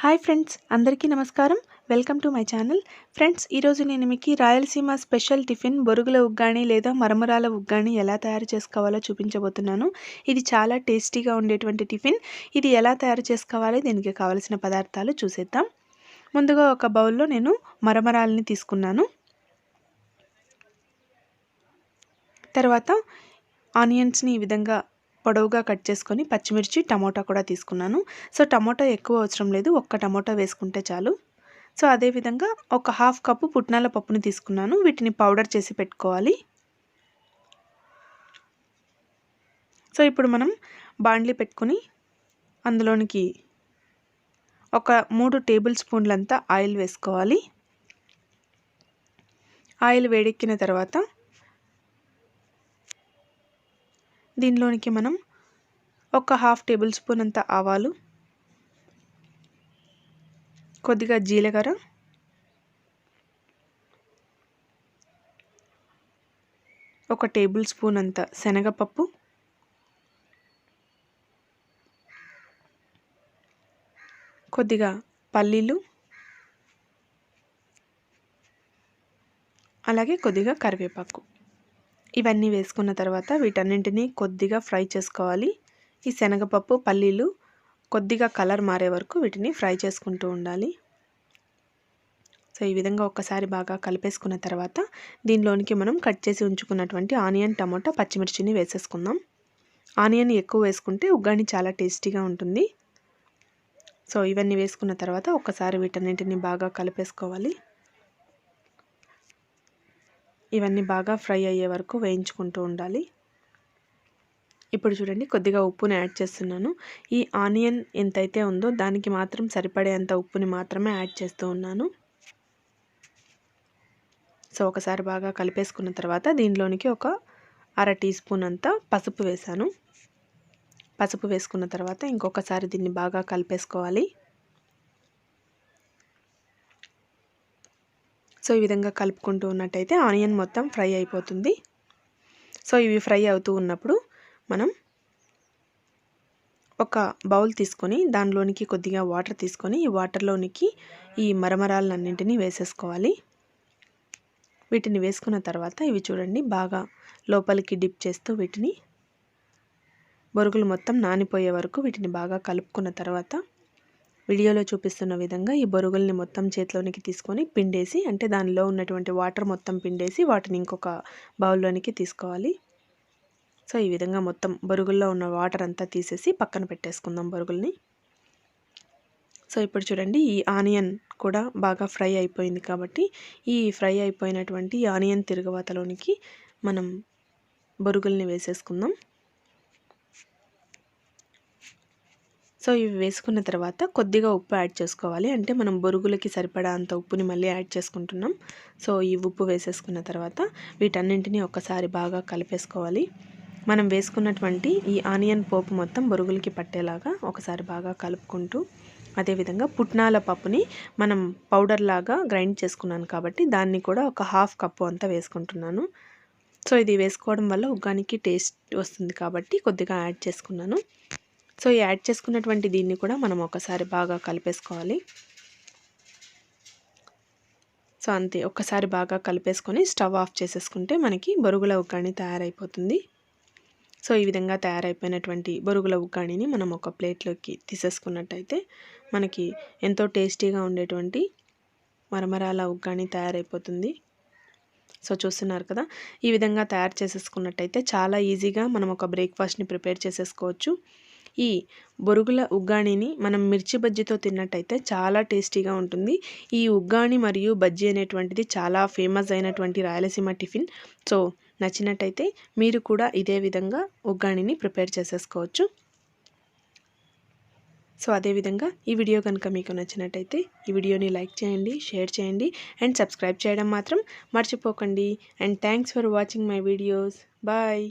Hi friends, అందరికీ నమస్కారం. Welcome to my channel. Friends, ఈరోజు నేను మీకు రాయలసీమ స్పెషల్ టిఫిన్ బొరుగుల ఉగ్గాని లేదా మరమరాల ఉగ్గాని ఎలా తయారు చేసుకోవాలో చూపించబోతున్నాను. ఇది చాలా టేస్టీగా ఉండేటువంటి టిఫిన్. ఇది ఎలా తయారు చేసుకోవాలి, దీనికి కావాల్సిన పదార్థాలు చూసేద్దాం. ముందుగా ఒక బౌల్లో నేను మరమరాలని తీసుకున్నాను. తర్వాత ఆనియన్స్ని ఈ విధంగా పొడవుగా కట్ చేసుకొని పచ్చిమిర్చి టమోటా కూడా తీసుకున్నాను. సో టమోటా ఎక్కువ అవసరం లేదు, ఒక్క టమోటా వేసుకుంటే చాలు. సో అదేవిధంగా ఒక హాఫ్ కప్పు పుట్నాల పప్పుని తీసుకున్నాను. వీటిని పౌడర్ చేసి పెట్టుకోవాలి. సో ఇప్పుడు మనం బాండ్లీ పెట్టుకొని అందులోనికి ఒక 3 టేబుల్ స్పూన్లంతా ఆయిల్ వేసుకోవాలి. ఆయిల్ వేడెక్కిన తర్వాత దీనిలోనికి మనం ఒక హాఫ్ టేబుల్ స్పూన్ అంత ఆవాలు, కొద్దిగా జీలకర్ర, ఒక టేబుల్ స్పూన్ అంత శనగపప్పు, కొద్దిగా పల్లీలు, అలాగే కొద్దిగా కరివేపాకు. ఇవన్నీ వేసుకున్న తర్వాత వీటన్నింటినీ కొద్దిగా ఫ్రై చేసుకోవాలి. ఈ శనగపప్పు, పల్లీలు కొద్దిగా కలర్ మారే వరకు వీటిని ఫ్రై చేసుకుంటూ ఉండాలి. సో ఈ విధంగా ఒక్కసారి బాగా కలిపేసుకున్న తర్వాత దీనిలోనికి మనం కట్ చేసి ఉంచుకున్నటువంటి ఆనియన్, టమోటా, పచ్చిమిర్చిని వేసేసుకుందాం. ఆనియన్ ఎక్కువ వేసుకుంటే ఉగ్గాని చాలా టేస్టీగా ఉంటుంది. సో ఇవన్నీ వేసుకున్న తర్వాత ఒక్కసారి వీటన్నింటినీ బాగా కలిపేసుకోవాలి. ఇవన్నీ బాగా ఫ్రై అయ్యే వరకు వేయించుకుంటూ ఉండాలి. ఇప్పుడు చూడండి, కొద్దిగా ఉప్పుని యాడ్ చేస్తున్నాను. ఈ ఆనియన్ ఎంతైతే ఉందో దానికి మాత్రం సరిపడేంత ఉప్పుని మాత్రమే యాడ్ చేస్తూ ఉన్నాను. సో ఒకసారి బాగా కలిపేసుకున్న తర్వాత దీనిలోనికి ఒక 1/2 టీ స్పూన్ అంతా పసుపు వేసాను. పసుపు వేసుకున్న తర్వాత ఇంకొకసారి దీన్ని బాగా కలిపేసుకోవాలి. సో ఈ విధంగా కలుపుకుంటూ ఉన్నట్టయితే ఆనియన్ మొత్తం ఫ్రై అయిపోతుంది. సో ఇవి ఫ్రై అవుతూ ఉన్నప్పుడు మనం ఒక బౌల్ తీసుకొని దానిలోనికి కొద్దిగా వాటర్ తీసుకొని ఈ వాటర్లోనికి ఈ మరమరాలన్నింటినీ వేసేసుకోవాలి. వీటిని వేసుకున్న తర్వాత ఇవి చూడండి బాగా లోపలికి డిప్ చేస్తూ వీటిని బొరుగులు మొత్తం నానిపోయే వరకు వీటిని బాగా కలుపుకున్న తర్వాత వీడియోలో చూపిస్తున్న విధంగా ఈ బొరుగుల్ని మొత్తం చేతిలోనికి తీసుకొని పిండేసి, అంటే దానిలో ఉన్నటువంటి వాటర్ మొత్తం పిండేసి వాటిని ఇంకొక బౌల్లోనికి తీసుకోవాలి. సో ఈ విధంగా మొత్తం బొరుగుల్లో ఉన్న వాటర్ అంతా తీసేసి పక్కన పెట్టేసుకుందాం బొరుగుల్ని. సో ఇప్పుడు చూడండి, ఈ ఆనియన్ కూడా బాగా ఫ్రై అయిపోయింది కాబట్టి ఈ ఫ్రై అయిపోయినటువంటి ఆనియన్ తిరగవాతలోనికి మనం బొరుగుల్ని వేసేసుకుందాం. సో ఇవి వేసుకున్న తర్వాత కొద్దిగా ఉప్పు యాడ్ చేసుకోవాలి. అంటే మనం బొరుగులకి సరిపడా అంత ఉప్పుని మళ్ళీ యాడ్ చేసుకుంటున్నాం. సో ఈ ఉప్పు వేసేసుకున్న తర్వాత వీటన్నింటినీ ఒక్కసారి బాగా కలిపేసుకోవాలి. మనం వేసుకున్నటువంటి ఈ ఆనియన్ పోపు మొత్తం బొరుగులకి పట్టేలాగా ఒకసారి బాగా కలుపుకుంటూ, అదేవిధంగా పుట్నాల పప్పుని మనం పౌడర్ లాగా గ్రైండ్ చేసుకున్నాను కాబట్టి దాన్ని కూడా ఒక హాఫ్ కప్పు అంతా వేసుకుంటున్నాను. సో ఇది వేసుకోవడం వల్ల ఉగ్గానికి టేస్ట్ వస్తుంది కాబట్టి కొద్దిగా యాడ్ చేసుకున్నాను. సో ఈ యాడ్ చేసుకున్నటువంటి దీన్ని కూడా మనం ఒకసారి బాగా కలిపేసుకోవాలి. సో అంతే, ఒక్కసారి బాగా కలిపేసుకొని స్టవ్ ఆఫ్ చేసేసుకుంటే మనకి బొరుగుల ఉగ్గాని తయారైపోతుంది. సో ఈ విధంగా తయారైపోయినటువంటి బొరుగుల ఉగ్గానిని మనం ఒక ప్లేట్లోకి తీసేసుకున్నట్టయితే మనకి ఎంతో టేస్టీగా ఉండేటువంటి మరమరాల ఉగ్గాని తయారైపోతుంది. సో చూస్తున్నారు కదా, ఈ విధంగా తయారు చేసేసుకున్నట్టయితే చాలా ఈజీగా మనం ఒక బ్రేక్ఫాస్ట్ని ప్రిపేర్ చేసేసుకోవచ్చు. ఈ బొరుగుల ఉగ్గానిని మనం మిర్చి బజ్జీతో తిన్నట్టయితే చాలా టేస్టీగా ఉంటుంది. ఈ ఉగ్గాని మరియు బజ్జీ అనేటువంటిది చాలా ఫేమస్ అయినటువంటి రాయలసీమ టిఫిన్. సో నచ్చినట్టయితే మీరు కూడా ఇదే విధంగా ఉగ్గానిని ప్రిపేర్ చేసేసుకోవచ్చు. సో అదేవిధంగా ఈ వీడియో కనుక మీకు నచ్చినట్టయితే ఈ వీడియోని లైక్ చేయండి, షేర్ చేయండి అండ్ సబ్స్క్రైబ్ చేయడం మాత్రం మర్చిపోకండి. And thanks for watching my videos. Bye.